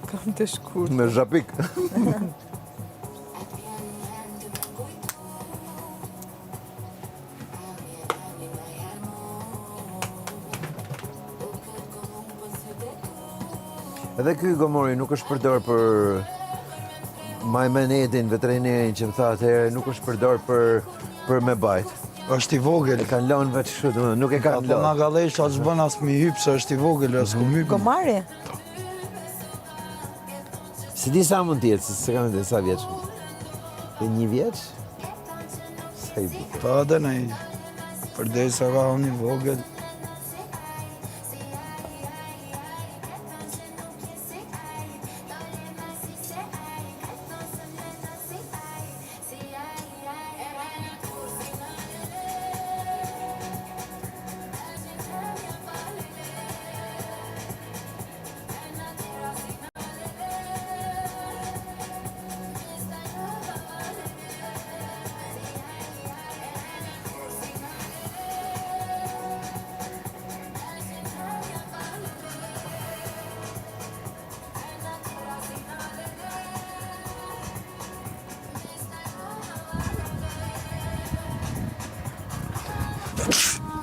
Kam të shkurt. Me zhapik. Edhe ky gomori nuk është përdor për majmenedin, veterinerin që më tha atëherë, nuk është përdor për me bajt. Është i vogël. E kanë lënë vetë kështu, domethënë nuk e kanë Po na lënë. gallesh as bën as mi hyp se është i vogël as ku hyp. Gomari? Si di sa mund t'jetë, se kam të sa vjeç. E 1 vjeç? Sa i di. Pa dhe nej. Përdesa ka unë i vogël.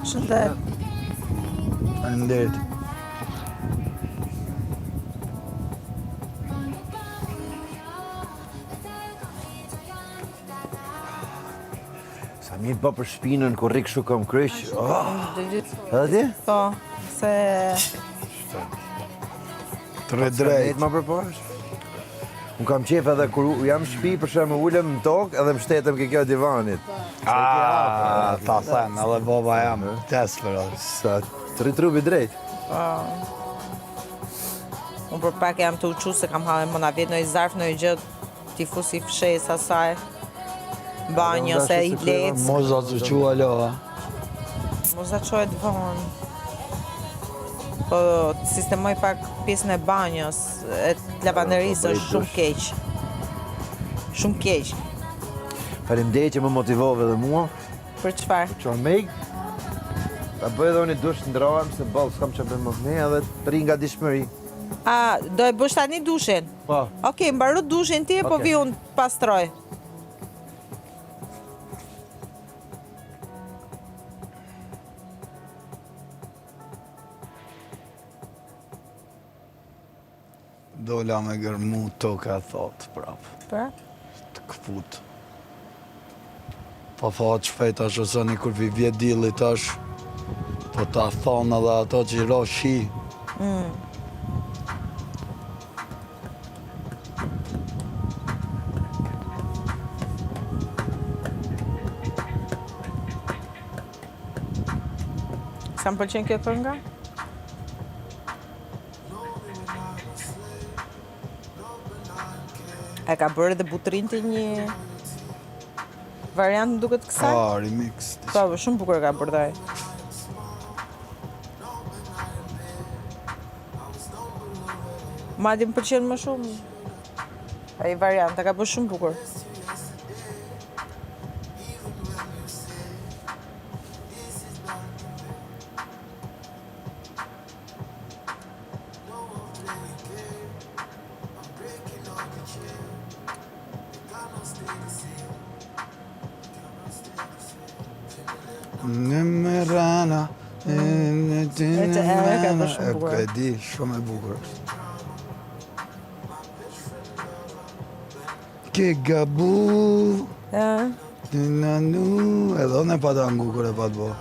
Shëndet. Faleminderit. Sa mirë bë për shpinën kur rrik kështu kom kryq. Edhe ti? Po, se... Tre drejt. Më përposh. Unë kam qef edhe kur jam në shtëpi, për shembull ulem në tokë edhe mbështetem ke kjo divanit. Ta thënë, edhe baba jam tes për atë. Sa të trupi drejt. Unë për pak jam të uqu se kam hallë mëna vjetë në i zarf në i gjëtë t'i fusi fshes asaj. Banjo se i lec. Moza të qua lo, ha? Moza qohet vonë. Po sistemoj pak pjesën e banjos, e lavanderisë është shumë keq. Shumë keq. Faleminderit që më motivove dhe mua. Për çfarë? Çfarë meg? Ta bëj edhe unë dush ndrohem se ballë s'kam çfarë bëj më ne edhe të ri nga dishmëri. A, do e bësh tani dushin? Po. Okej, mbaru dushin ti, po vi unë pastroj. Dola me gërmu toka thot, prap. Pra? Të këput. Po thot shpejt ashtë ose kur vi vjet dillit është, po ta thonë edhe ato që i ro shi. Sa më pëlqen kjo kënga? E ka bërë dhe Butrinti një variant në duket kësaj? Remix. Po, shumë bukur ka bërë dhe. Madje më pëlqen më shumë. Ai variant, ka bërë shumë bukur. Në më rana, ka bërë shumë bukur. E di, shumë e bukur është. Ke gabu, nanu, edhe unë e pa ta ngu kur e pa të bo.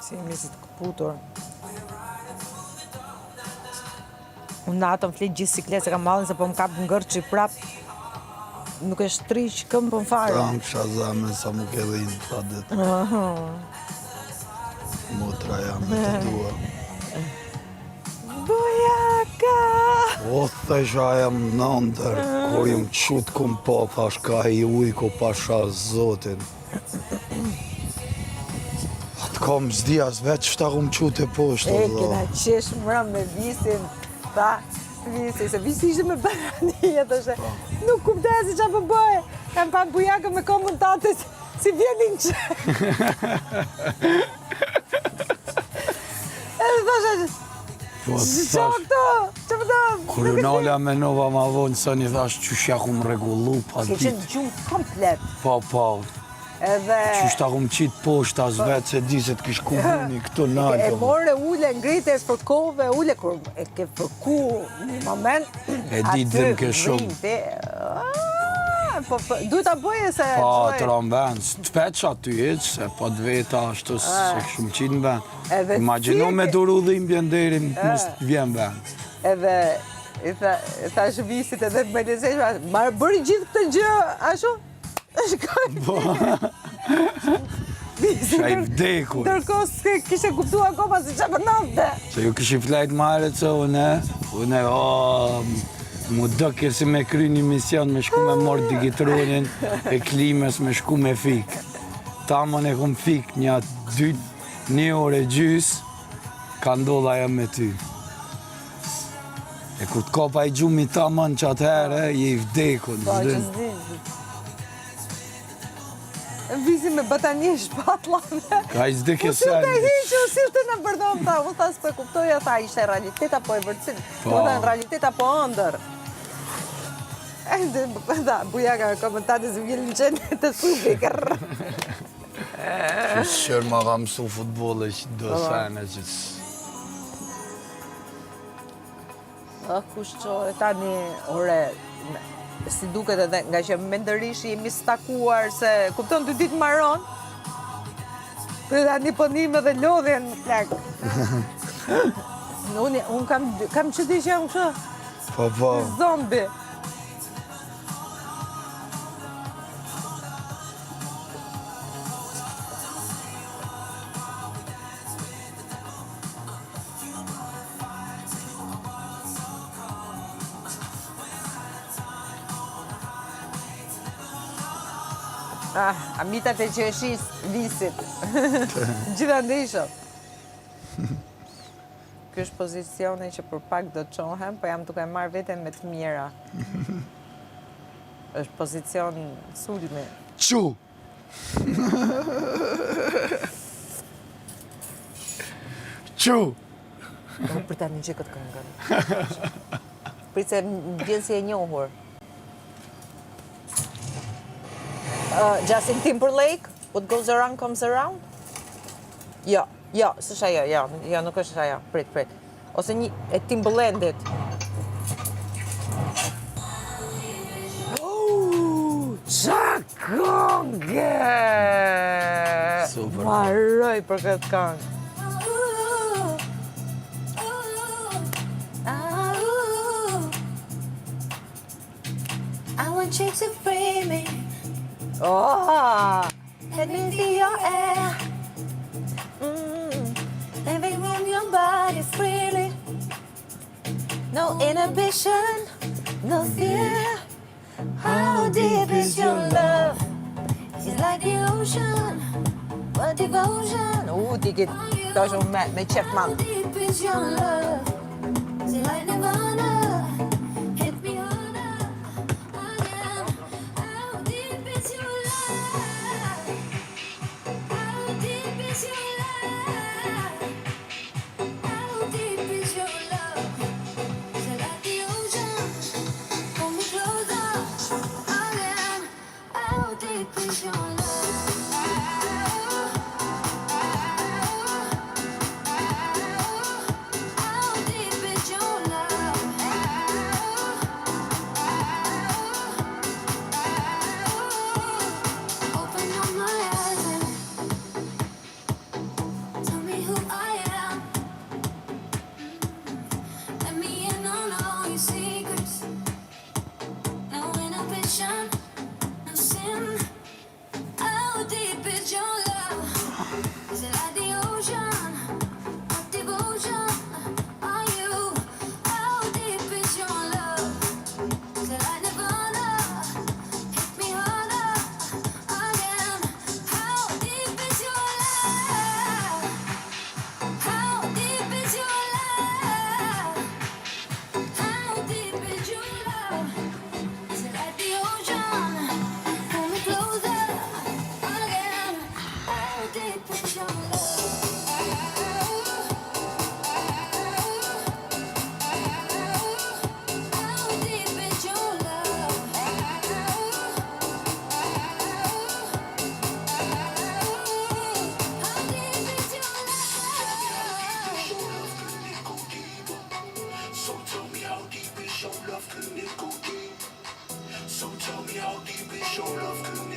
Si jemi si të këputur. Unë natën flet gjithë siklet se kam mallin se po më kap ngërçi prap. Nuk e shtriq këmbën fare. Tam shazame sa më ke dhinë, ta ditë. Motra jam me të dua. Bujaka! O, thesha jam nëndër, kur jam qut kum po, thash ka i ujku pasha zotin. Atë kom zdia, veç shta kum qut e poshtë, E, kena qesh mëra me Visin, tha, Visi, se Visi ishte me Barania, thoshe, nuk kuptoj se çfarë po bëje. Kam pa bujakën me kombën tate, si vjenin që. Edhe thoshe, Po, çfarë këto? Çfarë? kur nala me nova ma vonë, sa një thash qysha kum regullu pa Ke ditë. qenë gjumë komplet. Po, Edhe... qyshta kum qit poshtë, as vetë se di se t'kish kumuni këtu E nalë. more ule, ngrite, fërkove, ule, kur e ke fërku një moment, E di dhem ke shumë. Duhet ta bëje se... Pa, të ranë vend, të veç aty eq, se pa të veta ashtu se shumë qitë në vend. Edhe Imagino me duru dhimbjen deri mos të vjen vend. Edhe i thash Visit edhe me lezeshme, ma bëri gjithë këtë gjë, ashtu? Shkoj. Shaj vdekur. Ndërkohë s'ke kishe kuptu akoma se që përnafte. Se ju këshi flajt mare që une, mu dëkir si me kry një mision me shku me mor digitronin e klimes me shku me fik. Tamon e kum fik një orë e gjys, ka ndodha jam me ty. E kur t'kopa i gjumi tamon që atëherë, je i vdekur. Po, që s'di. Visi me batanie shpatllave. Ka i zdike U silte sen. hiqë, u silte në përdom, tha, u tha s'pe kuptoja, tha, ishte realitet apo e vërcin, Po. u tha, në realitet apo ëndër. Da, bujaka me komentate se vjen në qenë të subi, kërë. Shërë ma ka mësu futbolle që do sene që Kush qoj, tani, ore, si duket edhe nga që me ndërishi jemi stakuar se, kupton, 2 ditë maron, për tani ponime dhe lodhjen në plak. Unë kam që di që jam kështë, Po. zombi. Amitat e që eshis Visit. Gjitha ndishëm. Ky është pozicioni që për pak do të qohem, po jam duke marrë veten me të mira. Është pozicion sulmi. Qu! Qu! Për tani që këtë këngën. Prit se vjen si e njohur. Justin Timberlake, What Goes Around Comes Around? Jo, s'është ajo, jo, nuk është ajo, prit. Ose një e Timbalandit. Qa këngë! Super. Marroj për këtë këngë. I want you to free me. Oh! Let me be your air. Let me roam your body freely. No inhibition, no fear. How deep is your love? It's like the ocean, what devotion. Tiki, to është unë me qef How madh. deep is your love? It's like Nirvana. Hit me harder again. How deep is your love? How deep is your love? How deep is your love? It's like the ocean. Hold me closer again. How deep is your love? How deep is your love? Is it like the ocean? Pull me closer again. How deep is your love? How deep is your love? How deep is your love? So tell me how deep is your love, can it go deep? So tell me how deep is your love, can